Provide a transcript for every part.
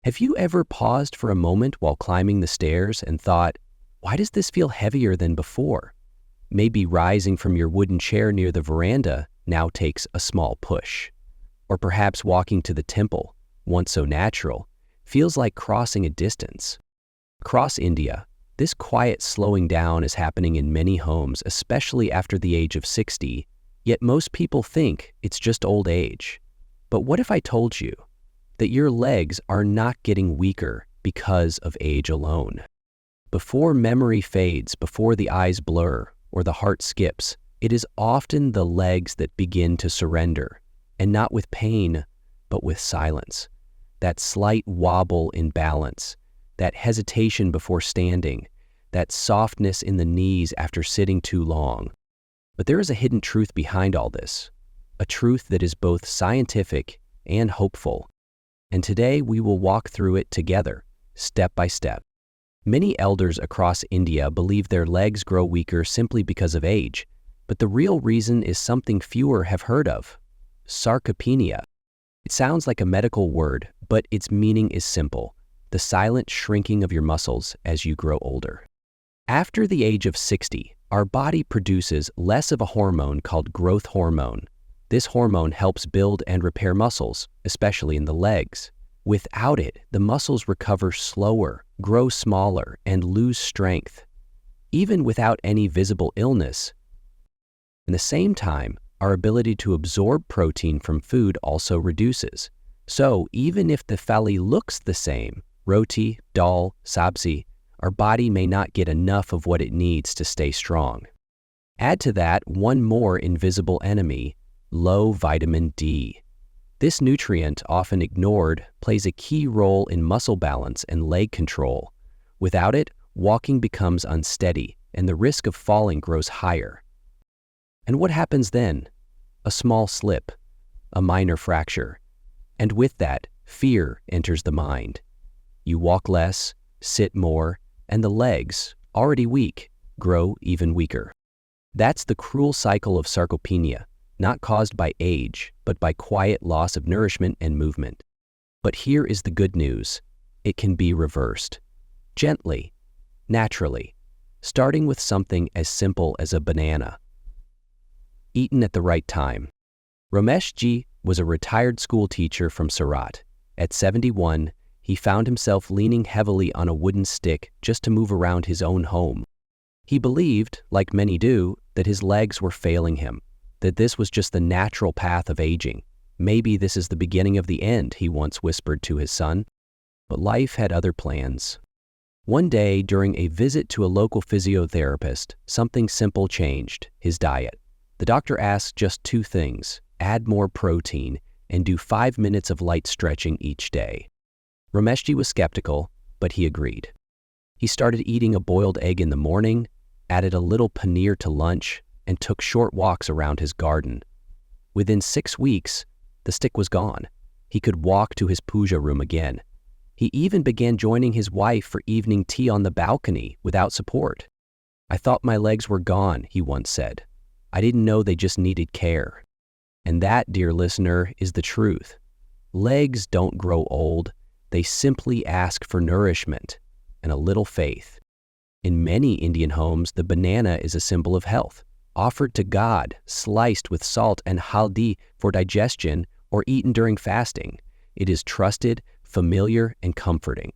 Have you ever paused for a moment while climbing the stairs and thought, why does this feel heavier than before? Maybe rising from your wooden chair near the veranda now takes a small push. Or perhaps walking to the temple, once so natural, feels like crossing a distance. Across India, this quiet slowing down is happening in many homes, especially after the age of 60, yet most people think it's just old age. But what if I told you that your legs are not getting weaker because of age alone? Before memory fades, before the eyes blur, or the heart skips, it is often the legs that begin to surrender, and not with pain, but with silence. That slight wobble in balance, that hesitation before standing, that softness in the knees after sitting too long. But there is a hidden truth behind all this, a truth that is both scientific and hopeful. And today we will walk through it together, step by step. Many elders across India believe their legs grow weaker simply because of age, but the real reason is something fewer have heard of: sarcopenia. It sounds like a medical word, but its meaning is simple: the silent shrinking of your muscles as you grow older. After the age of 60, our body produces less of a hormone called growth hormone. This hormone helps build and repair muscles, especially in the legs. Without it, the muscles recover slower, grow smaller, and lose strength, even without any visible illness. At the same time, our ability to absorb protein from food also reduces. So even if the thali looks the same, roti, dal, sabzi, our body may not get enough of what it needs to stay strong. Add to that one more invisible enemy: low vitamin D. This nutrient, often ignored, plays a key role in muscle balance and leg control. Without it, walking becomes unsteady, and the risk of falling grows higher. And what happens then? A small slip, a minor fracture, and with that, fear enters the mind. You walk less, sit more, and the legs, already weak, grow even weaker. That's the cruel cycle of sarcopenia, not caused by age, but by quiet loss of nourishment and movement. But here is the good news: it can be reversed. Gently, naturally, starting with something as simple as a banana. Eaten at the right time. Rameshji was a retired school teacher from Surat. At 71, he found himself leaning heavily on a wooden stick just to move around his own home. He believed, like many do, that his legs were failing him, that this was just the natural path of aging. Maybe this is the beginning of the end, he once whispered to his son. But life had other plans. One day, during a visit to a local physiotherapist, something simple changed: his diet. The doctor asked just two things: add more protein and do 5 minutes of light stretching each day. Rameshji was skeptical, but he agreed. He started eating a boiled egg in the morning, added a little paneer to lunch, and took short walks around his garden. Within 6 weeks, the stick was gone. He could walk to his puja room again. He even began joining his wife for evening tea on the balcony without support. "I thought my legs were gone," he once said. "I didn't know they just needed care." And that, dear listener, is the truth. Legs don't grow old. They simply ask for nourishment and a little faith. In many Indian homes, the banana is a symbol of health, offered to God, sliced with salt and haldi for digestion, or eaten during fasting. It is trusted, familiar, and comforting.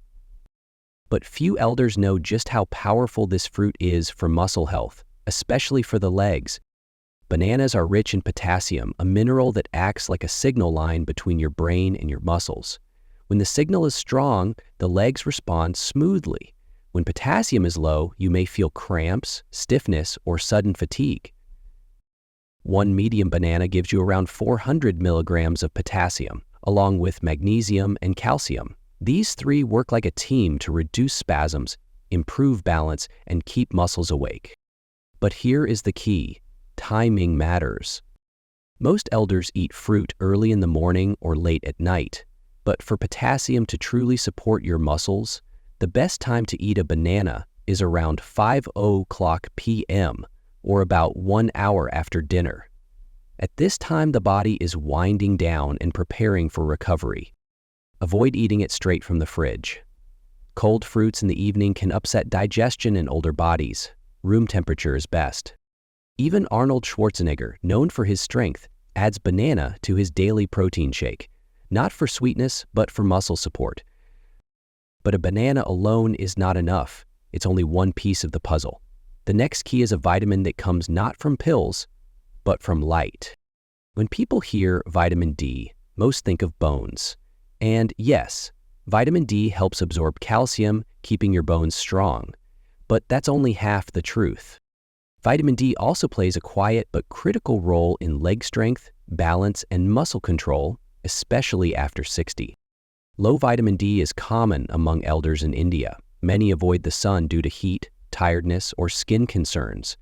But few elders know just how powerful this fruit is for muscle health, especially for the legs. Bananas are rich in potassium, a mineral that acts like a signal line between your brain and your muscles. When the signal is strong, the legs respond smoothly. When potassium is low, you may feel cramps, stiffness, or sudden fatigue. One medium banana gives you around 400 milligrams of potassium, along with magnesium and calcium. These three work like a team to reduce spasms, improve balance, and keep muscles awake. But here is the key: timing matters. Most elders eat fruit early in the morning or late at night, but for potassium to truly support your muscles, the best time to eat a banana is around 5:00 p.m. or about 1 hour after dinner. At this time, the body is winding down and preparing for recovery. Avoid eating it straight from the fridge. Cold fruits in the evening can upset digestion in older bodies. Room temperature is best. Even Arnold Schwarzenegger, known for his strength, adds banana to his daily protein shake, not for sweetness, but for muscle support. But a banana alone is not enough. It's only one piece of the puzzle. The next key is a vitamin that comes not from pills, but from light. When people hear vitamin D, most think of bones. And yes, vitamin D helps absorb calcium, keeping your bones strong. But that's only half the truth. Vitamin D also plays a quiet but critical role in leg strength, balance, and muscle control, especially after 60. Low vitamin D is common among elders in India. Many avoid the sun due to heat, tiredness, or skin concerns.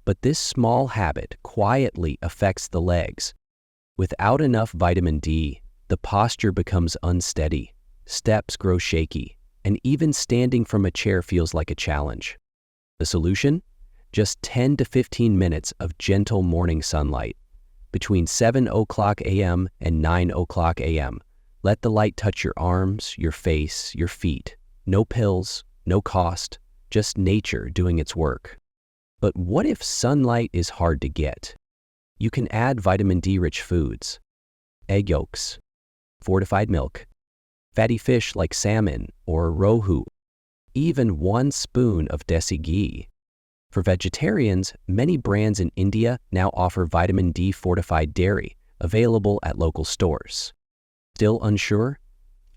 But this small habit quietly affects the legs. Without enough vitamin D, the posture becomes unsteady, steps grow shaky, and even standing from a chair feels like a challenge. The solution? Just 10 to 15 minutes of gentle morning sunlight. Between 7 o'clock a.m. and 9 o'clock a.m., let the light touch your arms, your face, your feet. No pills, no cost, just nature doing its work. But what if sunlight is hard to get? You can add vitamin D-rich foods. Egg yolks, fortified milk, fatty fish like salmon or rohu, even 1 spoon of desi ghee. For vegetarians, many brands in India now offer vitamin D fortified dairy, available at local stores. Still unsure?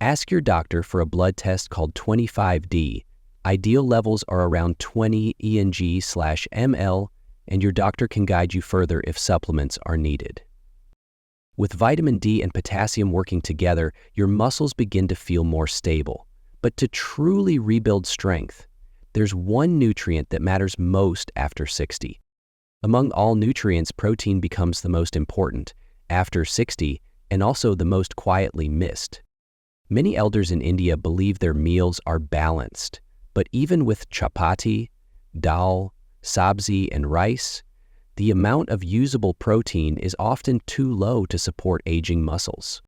Ask your doctor for a blood test called 25D. Ideal levels are around 20 ENG/ml, and your doctor can guide you further if supplements are needed. With vitamin D and potassium working together, your muscles begin to feel more stable. But to truly rebuild strength, there's one nutrient that matters most after 60. Among all nutrients, protein becomes the most important after 60 and also the most quietly missed. Many elders in India believe their meals are balanced, but even with chapati, dal, sabzi, and rice, the amount of usable protein is often too low to support aging muscles.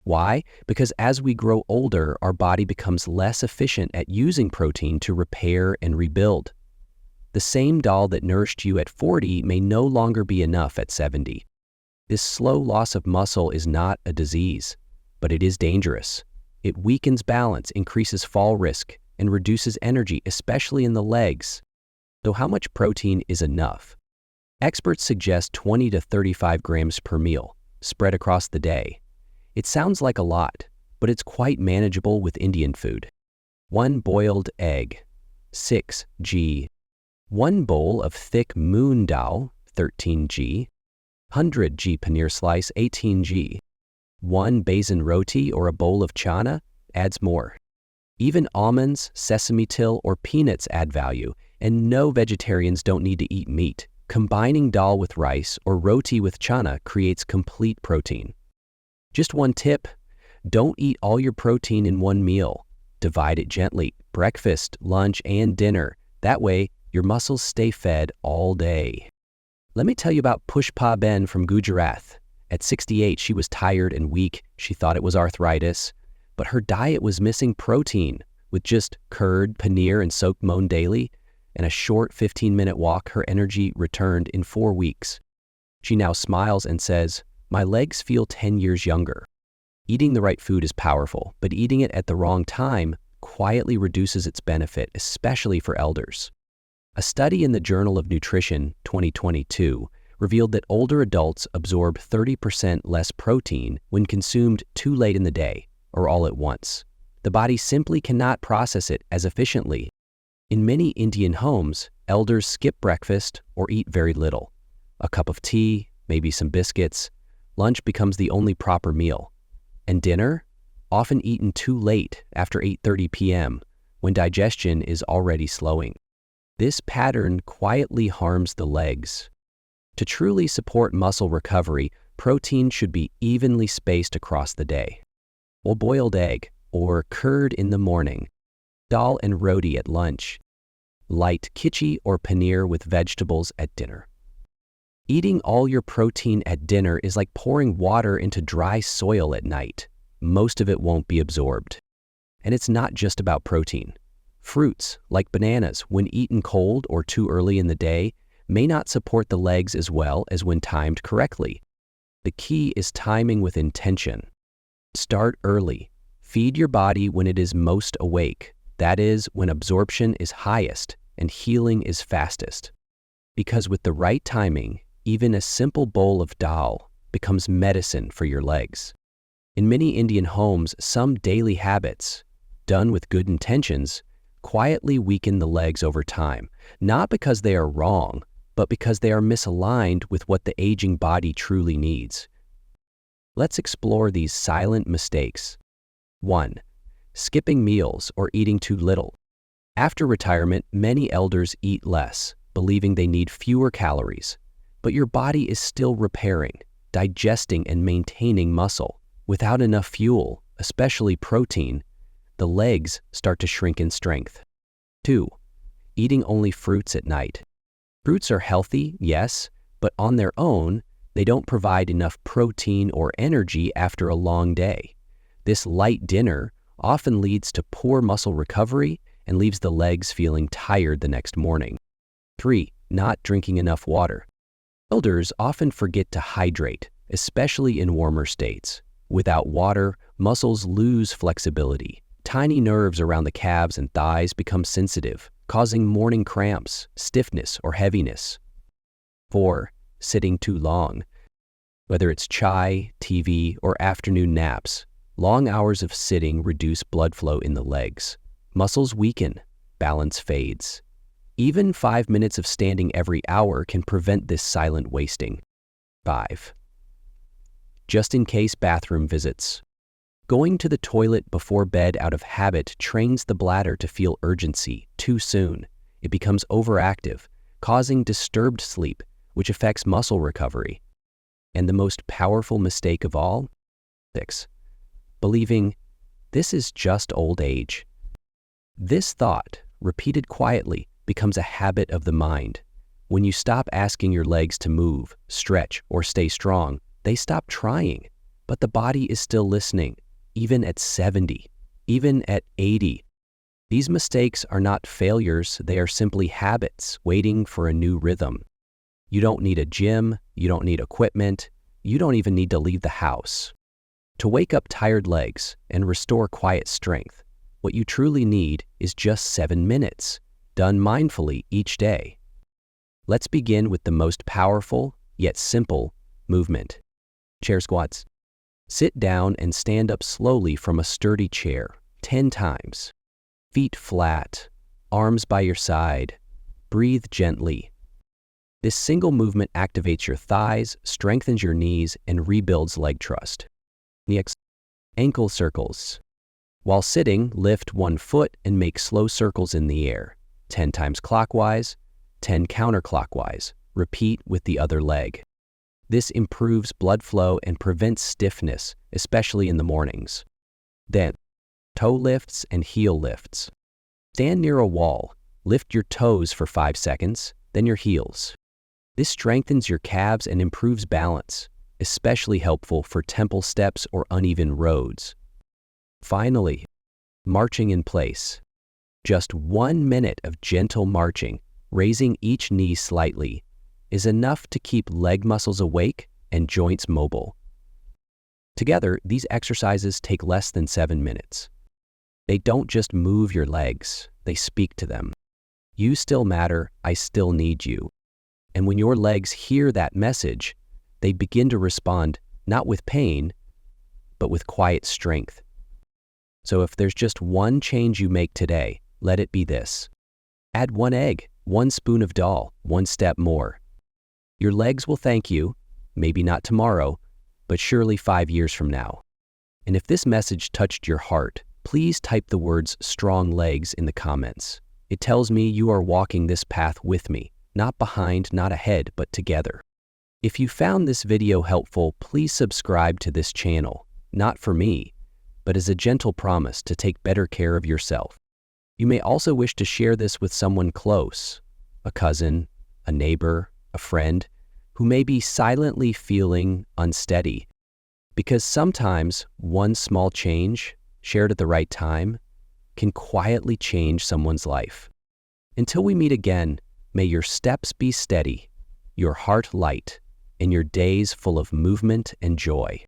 Why? Because as we grow older, our body becomes less efficient at using protein to repair and rebuild. The same dal that nourished you at 40 may no longer be enough at 70. This slow loss of muscle is not a disease, but it is dangerous. It weakens balance, increases fall risk, and reduces energy, especially in the legs. So how much protein is enough? Experts suggest 20 to 35 grams per meal, spread across the day. It sounds like a lot, but it's quite manageable with Indian food. 1 boiled egg, 6 g. 1 bowl of thick moong dal, 13 g. 100 g paneer slice, 18 g. 1 besan roti or a bowl of chana adds more. Even almonds, sesame till, or peanuts add value, and no, vegetarians don't need to eat meat. Combining dal with rice or roti with chana creates complete protein. Just one tip, don't eat all your protein in one meal. Divide it gently, breakfast, lunch, and dinner. That way, your muscles stay fed all day. Let me tell you about Pushpa Ben from Gujarat. At 68, she was tired and weak. She thought it was arthritis, but her diet was missing protein. With just curd, paneer, and soaked moong daily, and a short 15-minute walk, her energy returned in 4 weeks. She now smiles and says, "My legs feel 10 years younger." Eating the right food is powerful, but eating it at the wrong time quietly reduces its benefit, especially for elders. A study in the Journal of Nutrition 2022 revealed that older adults absorb 30% less protein when consumed too late in the day or all at once. The body simply cannot process it as efficiently. In many Indian homes, elders skip breakfast or eat very little. A cup of tea, maybe some biscuits. Lunch becomes the only proper meal. And dinner? Often eaten too late, after 8:30 p.m., when digestion is already slowing. This pattern quietly harms the legs. To truly support muscle recovery, protein should be evenly spaced across the day. A boiled egg, or curd in the morning. Dal and roti at lunch. Light khichdi or paneer with vegetables at dinner. Eating all your protein at dinner is like pouring water into dry soil at night. most of it won't be absorbed. And it's not just about protein. Fruits, like bananas, when eaten cold or too early in the day, may not support the legs as well as when timed correctly. The key is timing with intention. Start early. Feed your body when it is most awake. That is, when absorption is highest and healing is fastest. Because with the right timing, even a simple bowl of dal becomes medicine for your legs. In many Indian homes, some daily habits, done with good intentions, quietly weaken the legs over time, not because they are wrong, but because they are misaligned with what the aging body truly needs. Let's explore these silent mistakes. 1. Skipping meals or eating too little. After retirement, many elders eat less, believing they need fewer calories. But your body is still repairing, digesting, and maintaining muscle. Without enough fuel, especially protein, the legs start to shrink in strength. 2. Eating only fruits at night. Fruits are healthy, yes, but on their own, they don't provide enough protein or energy after a long day. This light dinner often leads to poor muscle recovery and leaves the legs feeling tired the next morning. 3. Not drinking enough water. Elders often forget to hydrate, especially in warmer states. Without water, muscles lose flexibility. Tiny nerves around the calves and thighs become sensitive, causing morning cramps, stiffness, or heaviness. 4. Sitting too long. Whether it's chai, TV, or afternoon naps, long hours of sitting reduce blood flow in the legs. Muscles weaken, balance fades. Even 5 minutes of standing every hour can prevent this silent wasting. 5. Just-in-case bathroom visits. Going to the toilet before bed out of habit trains the bladder to feel urgency too soon. It becomes overactive, causing disturbed sleep, which affects muscle recovery. And the most powerful mistake of all? 6. Believing, this is just old age. This thought, repeated quietly, becomes a habit of the mind. When you stop asking your legs to move, stretch, or stay strong, they stop trying. But the body is still listening, even at 70, even at 80. These mistakes are not failures, they are simply habits waiting for a new rhythm. You don't need a gym, you don't need equipment, you don't even need to leave the house. To wake up tired legs and restore quiet strength, what you truly need is just 7 minutes, done mindfully each day. Let's begin with the most powerful, yet simple, movement. Chair squats. Sit down and stand up slowly from a sturdy chair, 10 times. Feet flat, arms by your side. Breathe gently. This single movement activates your thighs, strengthens your knees, and rebuilds leg trust. Next, ankle circles. While sitting, lift one foot and make slow circles in the air, 10 times clockwise, 10 counterclockwise. Repeat with the other leg. This improves blood flow and prevents stiffness, especially in the mornings. Then, toe lifts and heel lifts. Stand near a wall, lift your toes for 5 seconds, then your heels. This strengthens your calves and improves balance, especially helpful for temple steps or uneven roads. Finally, marching in place. Just 1 minute of gentle marching, raising each knee slightly, is enough to keep leg muscles awake and joints mobile. Together, these exercises take less than 7 minutes. They don't just move your legs, they speak to them. You still matter, I still need you. And when your legs hear that message, they begin to respond not with pain, but with quiet strength. So if there's just one change you make today, let it be this. Add 1 egg, 1 spoon of dal, 1 step more. Your legs will thank you, maybe not tomorrow, but surely 5 years from now. And if this message touched your heart, please type the words "strong legs" in the comments. It tells me you are walking this path with me, not behind, not ahead, but together. If you found this video helpful, please subscribe to this channel, not for me, but as a gentle promise to take better care of yourself. You may also wish to share this with someone close, a cousin, a neighbor, a friend, who may be silently feeling unsteady. Because sometimes one small change, shared at the right time, can quietly change someone's life. Until we meet again, may your steps be steady, your heart light, and your days full of movement and joy.